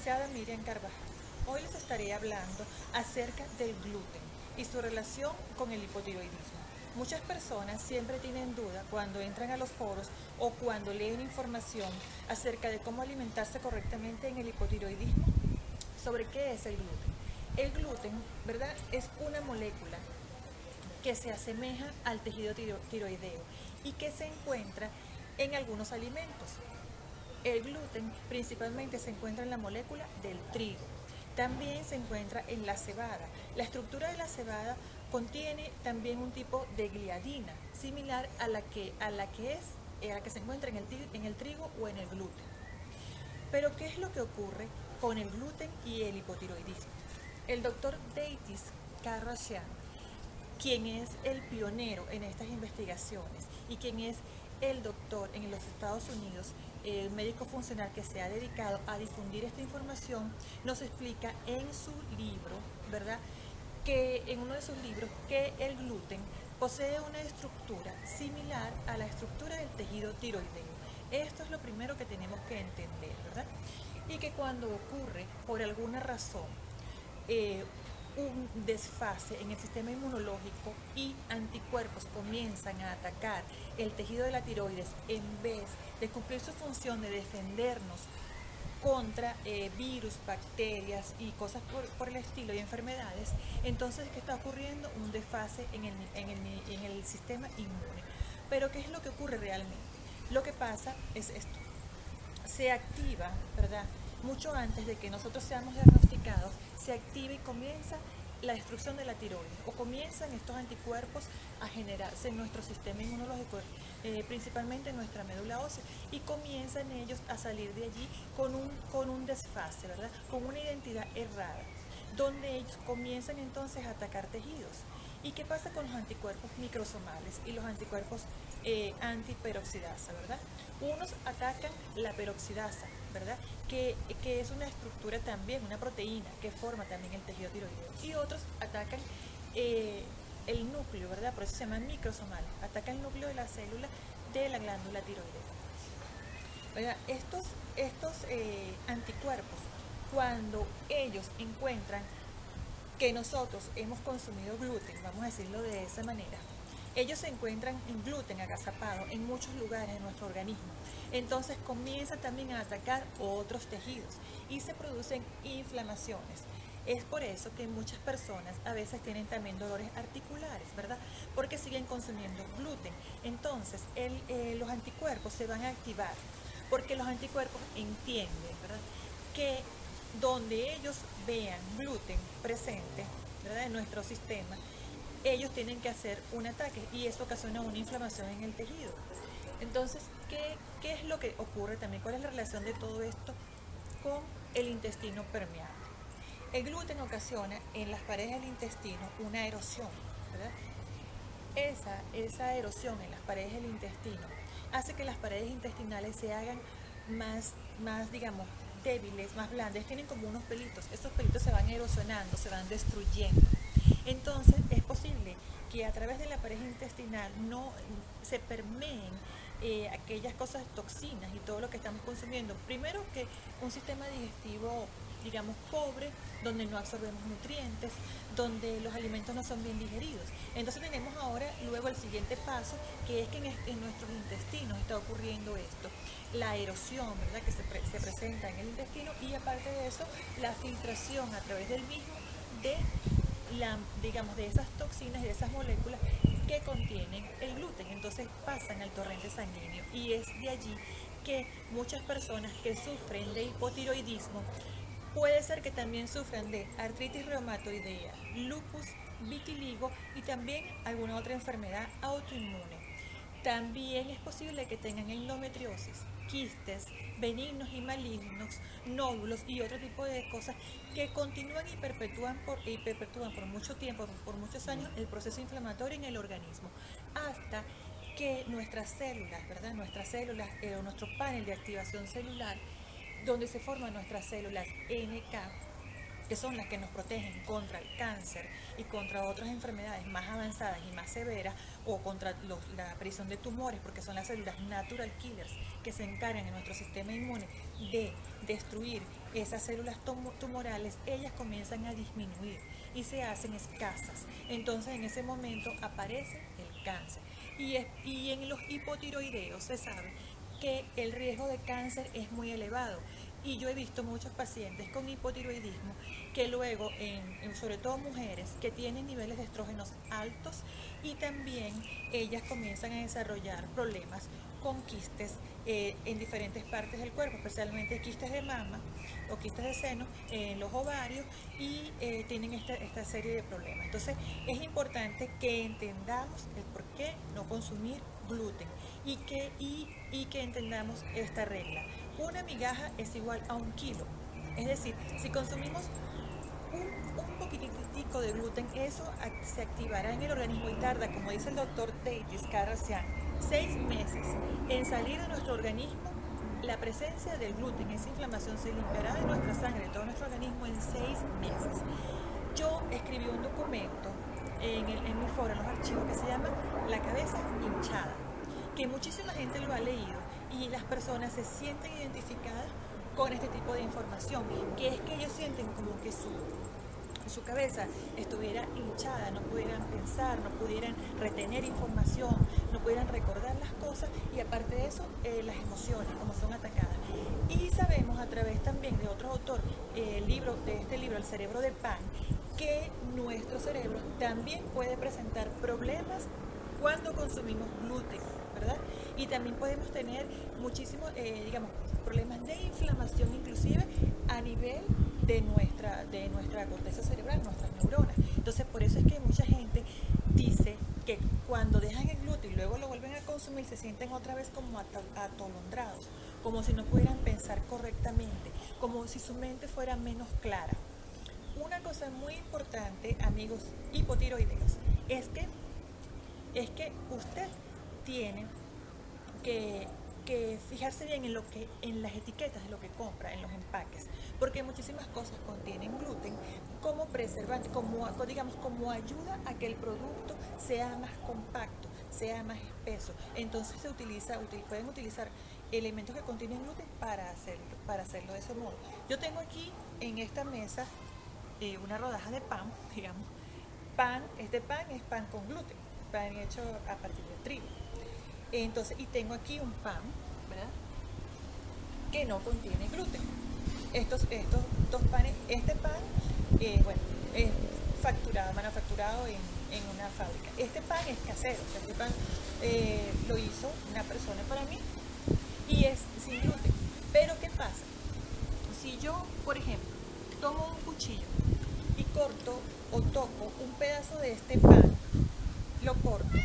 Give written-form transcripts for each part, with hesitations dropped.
licenciada Miriam Carvajal. Hoy les estaré hablando acerca del gluten y su relación con el hipotiroidismo. Muchas personas siempre tienen duda cuando entran a los foros o cuando leen información acerca de cómo alimentarse correctamente en el hipotiroidismo sobre qué es el gluten. El gluten, ¿verdad? Es una molécula que se asemeja al tejido tiroideo y que se encuentra en algunos alimentos. El gluten principalmente se encuentra en la molécula del trigo. También se encuentra en la cebada. La estructura de la cebada contiene también un tipo de gliadina, similar a la que se encuentra en el trigo o en el gluten. Pero ¿qué es lo que ocurre con el gluten y el hipotiroidismo? El doctor Deitis Karrashian, quien es el pionero en estas investigaciones y quien es el doctor en los Estados Unidos, el médico funcional que se ha dedicado a difundir esta información, nos explica en su libro, ¿verdad? Que en uno de sus libros que el gluten posee una estructura similar a la estructura del tejido tiroideo. Esto es lo primero que tenemos que entender, ¿verdad? Y que cuando ocurre por alguna razón eh, un desfase en el sistema inmunológico y anticuerpos comienzan a atacar el tejido de la tiroides en vez de cumplir su función de defendernos contra virus, bacterias y cosas por el estilo y enfermedades, entonces ¿qué está ocurriendo? Un desfase en el sistema inmune. Pero ¿qué es lo que ocurre realmente? Lo que pasa es esto: se activa, ¿verdad? Mucho antes de que nosotros seamos diagnosticados, se activa y comienza la destrucción de la tiroides o comienzan estos anticuerpos a generarse en nuestro sistema inmunológico, principalmente en nuestra médula ósea, y comienzan ellos a salir de allí con un desfase, ¿verdad? Con una identidad errada, donde ellos comienzan entonces a atacar tejidos. ¿Y qué pasa con los anticuerpos microsomales y los anticuerpos antiperoxidasa, ¿verdad? Unos atacan la peroxidasa, ¿verdad? Que es una estructura también, una proteína que forma también el tejido tiroideo. Y otros atacan el núcleo, ¿verdad? Por eso se llaman microsomales. Atacan el núcleo de la célula de la glándula tiroidea. ¿Verdad? Estos anticuerpos, cuando ellos encuentran que nosotros hemos consumido gluten, vamos a decirlo de esa manera, ellos se encuentran en gluten agazapado en muchos lugares de nuestro organismo. Entonces comienza también a atacar otros tejidos y se producen inflamaciones. Es por eso que muchas personas a veces tienen también dolores articulares, ¿verdad? Porque siguen consumiendo gluten. Entonces los anticuerpos se van a activar porque los anticuerpos entienden, ¿verdad?, que donde ellos vean gluten presente, ¿verdad?, en nuestro sistema, ellos tienen que hacer un ataque y eso ocasiona una inflamación en el tejido. Entonces, ¿qué es lo que ocurre también? ¿Cuál es la relación de todo esto con el intestino permeable? El gluten ocasiona en las paredes del intestino una erosión, ¿verdad? Esa erosión en las paredes del intestino hace que las paredes intestinales se hagan digamos, débiles, más blandas, tienen como unos pelitos. Esos pelitos se van erosionando, se van destruyendo. Entonces es posible que a través de la pared intestinal no se permeen aquellas cosas, toxinas y todo lo que estamos consumiendo. Primero, que un sistema digestivo, digamos, pobre, donde no absorbemos nutrientes, donde los alimentos no son bien digeridos. Entonces tenemos ahora luego el siguiente paso, que es que en nuestros intestinos está ocurriendo esto, la erosión, ¿verdad?, que se presenta en el intestino, y aparte de eso, la filtración a través del mismo de digamos, de esas toxinas y de esas moléculas que contienen el gluten. Entonces pasan al torrente sanguíneo y es de allí que muchas personas que sufren de hipotiroidismo puede ser que también sufran de artritis reumatoidea, lupus, vitiligo y también alguna otra enfermedad autoinmune. También es posible que tengan endometriosis, quistes benignos y malignos, nódulos y otro tipo de cosas que continúan y perpetúan por mucho tiempo, por muchos años, el proceso inflamatorio en el organismo, hasta que nuestras células, ¿verdad? Nuestras células, nuestro panel de activación celular, donde se forman nuestras células NK, que son las que nos protegen contra el cáncer y contra otras enfermedades más avanzadas y más severas, o contra la aparición de tumores, porque son las células natural killers que se encargan en nuestro sistema inmune de destruir esas células tumorales, ellas comienzan a disminuir y se hacen escasas. Entonces en ese momento aparece el cáncer. Y en los hipotiroideos se sabe que el riesgo de cáncer es muy elevado. Y yo he visto muchos pacientes con hipotiroidismo que luego, sobre todo mujeres, que tienen niveles de estrógenos altos, y también ellas comienzan a desarrollar problemas con quistes en diferentes partes del cuerpo, especialmente quistes de mama o quistes de seno, en los ovarios, y tienen esta serie de problemas. Entonces es importante que entendamos el por qué no consumir gluten y que entendamos esta regla. Una migaja es igual a 1 kilo. Es decir, si consumimos un poquitico de gluten, eso se activará en el organismo y tarda, como dice el doctor Deitis Karacian, 6 meses en salir de nuestro organismo. La presencia del gluten, esa inflamación, se limpiará de nuestra sangre, de todo nuestro organismo, en 6 meses. Yo escribí un documento en mi foro, en los archivos, que se llama La cabeza hinchada, que muchísima gente lo ha leído y las personas se sienten identificadas con este tipo de información, que es que ellos sienten como que su cabeza estuviera hinchada, no pudieran pensar, no pudieran retener información, no pudieran recordar las cosas, y aparte de eso, las emociones, como son atacadas. Y sabemos a través también de otro autor, de este libro, El cerebro de pan, que nuestro cerebro también puede presentar problemas cuando consumimos gluten, ¿verdad? Y también podemos tener muchísimos, problemas de inflamación, inclusive a nivel de nuestra corteza cerebral, nuestras neuronas. Entonces, por eso es que mucha gente dice que cuando dejan el gluten y luego lo vuelven a consumir, se sienten otra vez como atolondrados, como si no pudieran pensar correctamente, como si su mente fuera menos clara. Una cosa muy importante, amigos hipotiroideos, es que usted tiene que fijarse bien en las etiquetas de lo que compra, en los empaques, porque muchísimas cosas contienen gluten como preservante, como ayuda a que el producto sea más compacto, sea más espeso. Entonces pueden utilizar elementos que contienen gluten para hacerlo de ese modo. Yo tengo aquí en esta mesa una rodaja de pan, digamos. Este pan es pan con gluten, pan hecho a partir de trigo. Entonces, y tengo aquí un pan, ¿verdad?, que no contiene gluten. Estos dos panes, este pan, es manufacturado en una fábrica. Este pan es casero, o sea, este pan lo hizo una persona para mí y es sin gluten. Pero ¿qué pasa? Si yo, por ejemplo, tomo un cuchillo y corto o toco un pedazo de este pan, lo corto,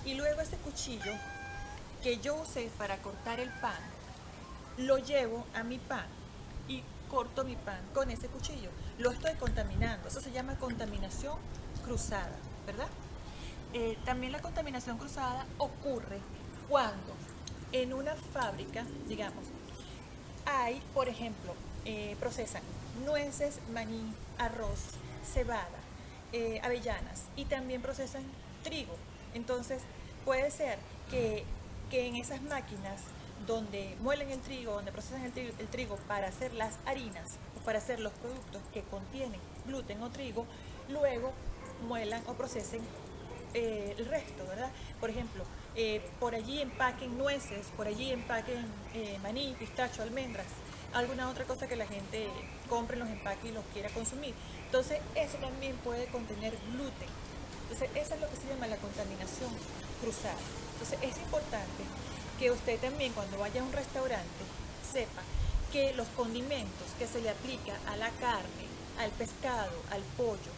y luego ese cuchillo que yo usé para cortar el pan, lo llevo a mi pan y corto mi pan con ese cuchillo, lo estoy contaminando. Eso se llama contaminación cruzada, ¿verdad? También la contaminación cruzada ocurre cuando en una fábrica, digamos, hay, por ejemplo, procesan nueces, maní, arroz, cebada, avellanas, y también procesan trigo. Entonces puede ser que en esas máquinas donde muelen el trigo, donde procesan el trigo para hacer las harinas o para hacer los productos que contienen gluten o trigo, luego muelan o procesen el resto, ¿verdad? Por ejemplo, por allí empaquen nueces, por allí empaquen maní, pistacho, almendras, alguna otra cosa que la gente compre en los empaques y los quiera consumir. Entonces, eso también puede contener gluten. Entonces, eso es lo que se llama la contaminación cruzada. Entonces, es importante que usted también, cuando vaya a un restaurante, sepa que los condimentos que se le aplica a la carne, al pescado, al pollo,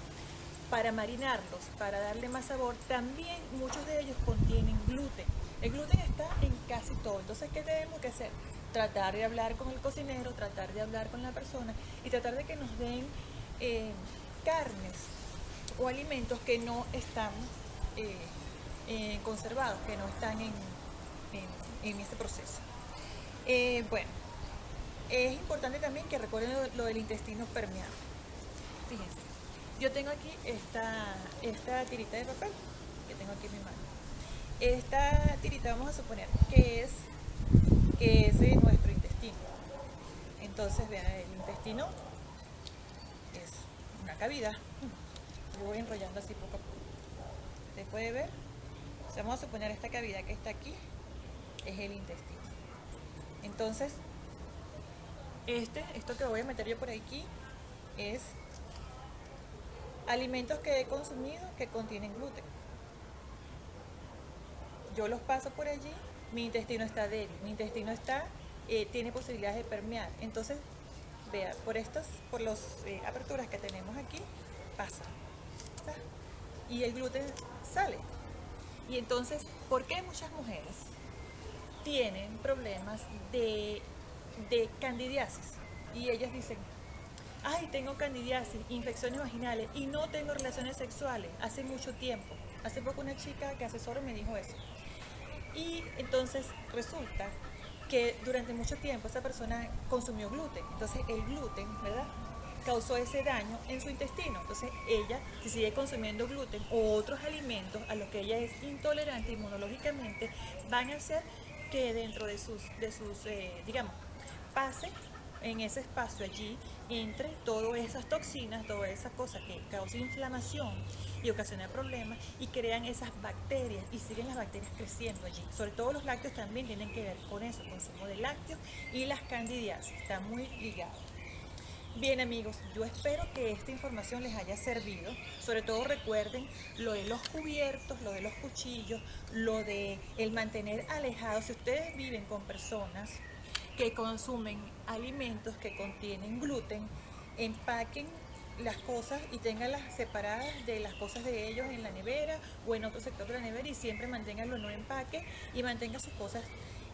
para marinarlos, para darle más sabor, también muchos de ellos contienen gluten. El gluten está en casi todo. Entonces, ¿qué tenemos que hacer? Tratar de hablar con el cocinero, tratar de hablar con la persona y tratar de que nos den carnes o alimentos que no están conservados, que no están en este proceso. Bueno, es importante también que recuerden lo del intestino permeable. Fíjense, yo tengo aquí esta tirita de papel que tengo aquí en mi mano. Esta tirita vamos a suponer que es de nuestro intestino. Entonces, vean, el intestino es una cavidad. Yo voy enrollando así poco a poco. Usted puede ver. O sea, vamos a suponer esta cavidad que está aquí es el intestino. Entonces, esto que voy a meter yo por aquí es alimentos que he consumido que contienen gluten. Yo los paso por allí, mi intestino está débil, mi intestino tiene posibilidades de permear. Entonces, vea, por las aperturas que tenemos aquí, pasa. Y el gluten sale. Y entonces, ¿por qué muchas mujeres tienen problemas de candidiasis? Y ellas dicen, ay, tengo candidiasis, infecciones vaginales y no tengo relaciones sexuales hace mucho tiempo. Hace poco una chica que asesoro me dijo eso. Y entonces resulta que durante mucho tiempo esa persona consumió gluten. Entonces el gluten, ¿verdad?, causó ese daño en su intestino. Entonces ella, si sigue consumiendo gluten o otros alimentos a los que ella es intolerante inmunológicamente, van a hacer que dentro de sus digamos, pase en ese espacio allí entre todas esas toxinas, todas esas cosas que causan inflamación y ocasionan problemas y crean esas bacterias y siguen las bacterias creciendo allí. Sobre todo los lácteos también tienen que ver con eso, el consumo de lácteos y las candidiasis, está muy ligado. Bien amigos, yo espero que esta información les haya servido. Sobre todo recuerden lo de los cubiertos, lo de los cuchillos, lo de el mantener alejados. Si ustedes viven con personas que consumen alimentos que contienen gluten, empaquen las cosas y ténganlas separadas de las cosas de ellos en la nevera o en otro sector de la nevera y siempre manténganlo en un empaque y mantengan sus cosas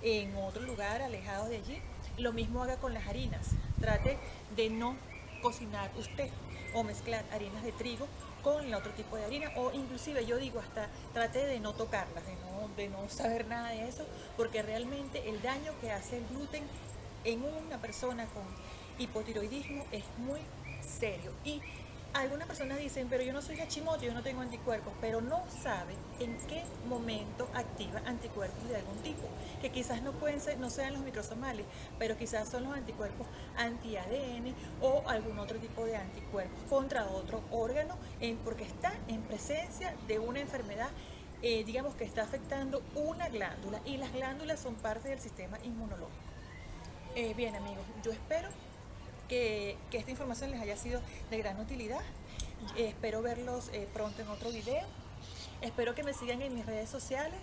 en otro lugar, alejados de allí. Lo mismo haga con las harinas. Trate de no cocinar usted o mezclar harinas de trigo con el otro tipo de harina, o inclusive yo digo hasta trate de no tocarlas, de no saber nada de eso, porque realmente el daño que hace el gluten en una persona con hipotiroidismo es muy serio. Y algunas personas dicen, pero yo no soy Hashimoto, yo no tengo anticuerpos, pero no saben en qué momento activa anticuerpos de algún tipo, que quizás no sean los microsomales, pero quizás son los anticuerpos anti-ADN o algún otro tipo de anticuerpos contra otro órgano, porque está en presencia de una enfermedad, digamos que está afectando una glándula, y las glándulas son parte del sistema inmunológico. Bien amigos, yo espero que esta información les haya sido de gran utilidad. Espero verlos pronto en otro video. Espero que me sigan en mis redes sociales.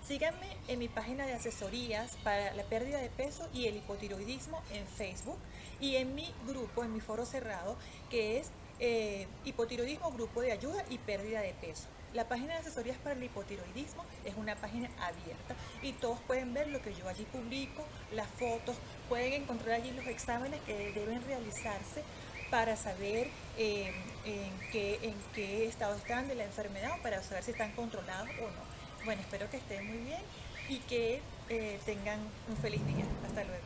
Síganme en mi página de asesorías para la pérdida de peso y el hipotiroidismo en Facebook, y en mi grupo, en mi foro cerrado, que es Hipotiroidismo, Grupo de Ayuda y Pérdida de Peso. La página de asesorías para el hipotiroidismo es una página abierta y todos pueden ver lo que yo allí publico, las fotos, pueden encontrar allí los exámenes que deben realizarse para saber en qué estado están de la enfermedad, o para saber si están controlados o no. Bueno, espero que estén muy bien y que tengan un feliz día. Hasta luego.